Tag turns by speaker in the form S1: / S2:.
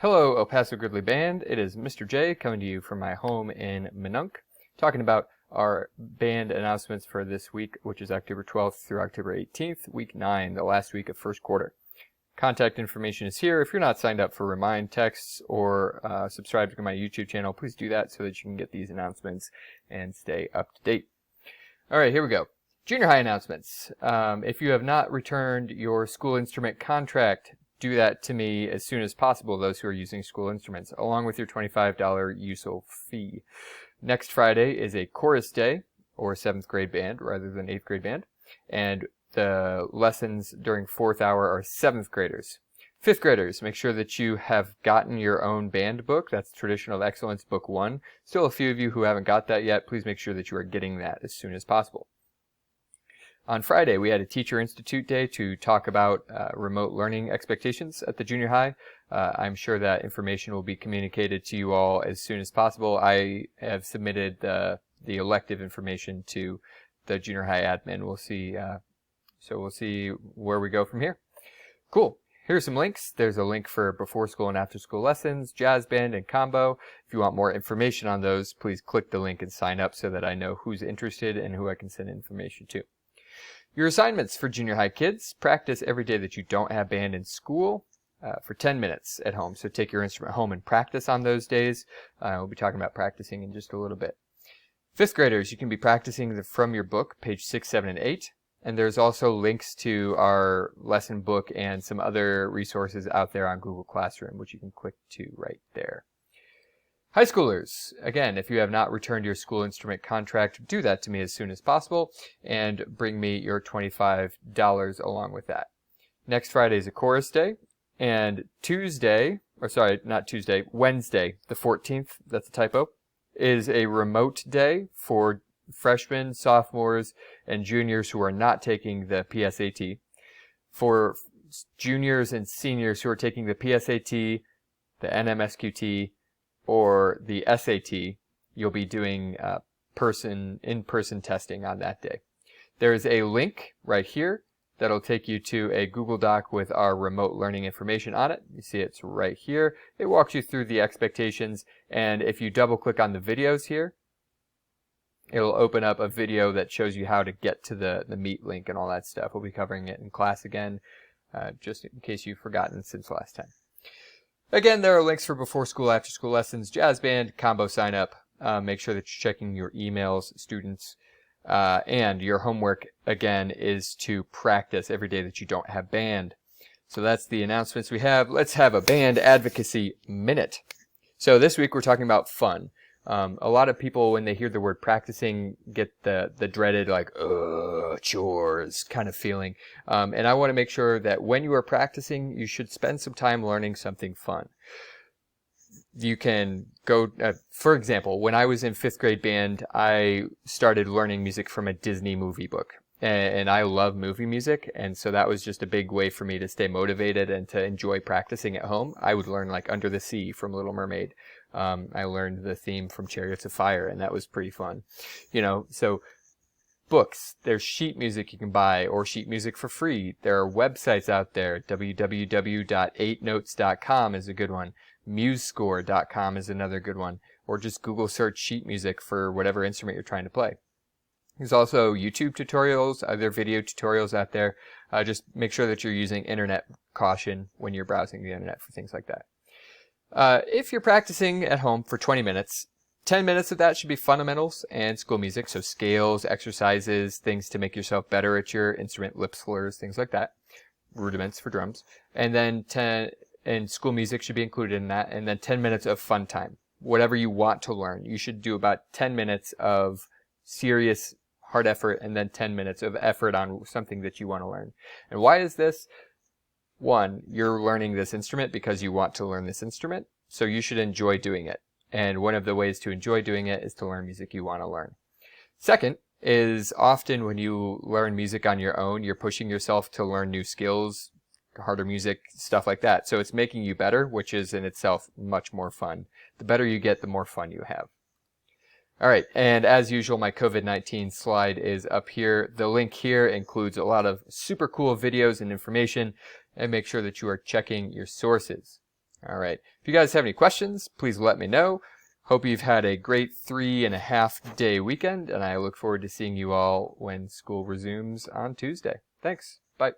S1: Hello, El Paso Gridley Band. It is Mr. J coming to you from my home in Minunk, talking about our band announcements for this week, which is October 12th through October 18th, week 9, the last week of first quarter. Contact information is here. If you're not signed up for remind texts or subscribed to my YouTube channel, please do that so that you can get these announcements and stay up to date. All right, here we go. Junior high announcements. If you have not returned your school instrument contract, do that to me as soon as possible, those who are using school instruments, along with your $25 USO fee. Next Friday is a chorus day, or 7th grade band rather than 8th grade band, and the lessons during 4th hour are 7th graders. 5th graders, make sure that you have gotten your own band book. That's Traditional Excellence Book 1. Still a few of you who haven't got that yet. Please make sure that you are getting that as soon as possible. On Friday, we had a Teacher Institute Day to talk about remote learning expectations at the junior high. I'm sure that information will be communicated to you all as soon as possible. I have submitted the elective information to the junior high admin. We'll see. So we'll see where we go from here. Cool. Here's some links. There's a link for before school and after school lessons, jazz band, and combo. If you want more information on those, please click the link and sign up so that I know who's interested and who I can send information to. Your assignments for junior high kids: practice every day that you don't have band in school for 10 minutes at home. So take your instrument home and practice on those days. We'll be talking about practicing in just a little bit. 5th graders, you can be practicing from your book, page 6, 7, and 8. And there's also links to our lesson book and some other resources out there on Google Classroom, which you can click to right there. High schoolers, again, if you have not returned your school instrument contract, do that to me as soon as possible and bring me your $25 along with that. Next Friday is a chorus day, and Wednesday, the 14th, that's a typo, is a remote day for freshmen, sophomores, and juniors who are not taking the PSAT. For juniors and seniors who are taking the PSAT, the NMSQT, or the SAT, you'll be doing in-person testing on that day. There's a link right here that'll take you to a Google Doc with our remote learning information on it. You see it's right here. It walks you through the expectations, and if you double click on the videos here, it'll open up a video that shows you how to get to the Meet link and all that stuff. We'll be covering it in class again, just in case you've forgotten since last time. Again, there are links for before school, after school lessons, jazz band, combo sign up. Make sure that you're checking your emails, students. And your homework, again, is to practice every day that you don't have band. So that's the announcements we have. Let's have a band advocacy minute. So this week we're talking about fun. A lot of people, when they hear the word practicing, get the dreaded, like, chores kind of feeling. And I want to make sure that when you are practicing, you should spend some time learning something fun. You can go, for example, when I was in 5th grade band, I started learning music from a Disney movie book. And I love movie music, and so that was just a big way for me to stay motivated and to enjoy practicing at home. I would learn like Under the Sea from Little Mermaid. I learned the theme from Chariots of Fire, and that was pretty fun. So books, there's sheet music you can buy, or sheet music for free. There are websites out there. www.8notes.com is a good one. MuseScore.com is another good one. Or just Google search sheet music for whatever instrument you're trying to play. There's also YouTube tutorials, other video tutorials out there. Just make sure that you're using internet caution when you're browsing the internet for things like that. If you're practicing at home for 20 minutes, 10 minutes of that should be fundamentals and school music, so scales, exercises, things to make yourself better at your instrument, lip slurs, things like that, rudiments for drums. And then school music should be included in that, and then 10 minutes of fun time. Whatever you want to learn, you should do about 10 minutes of serious hard effort, and then 10 minutes of effort on something that you want to learn. And why is this? One, you're learning this instrument because you want to learn this instrument, so you should enjoy doing it. And one of the ways to enjoy doing it is to learn music you want to learn. Second is, often when you learn music on your own, you're pushing yourself to learn new skills, harder music, stuff like that. So it's making you better, which is in itself much more fun. The better you get, the more fun you have. All right, and as usual, my COVID-19 slide is up here. The link here includes a lot of super cool videos and information, and make sure that you are checking your sources. All right. If you guys have any questions, please let me know. Hope you've had a great 3.5-day weekend, and I look forward to seeing you all when school resumes on Tuesday. Thanks. Bye.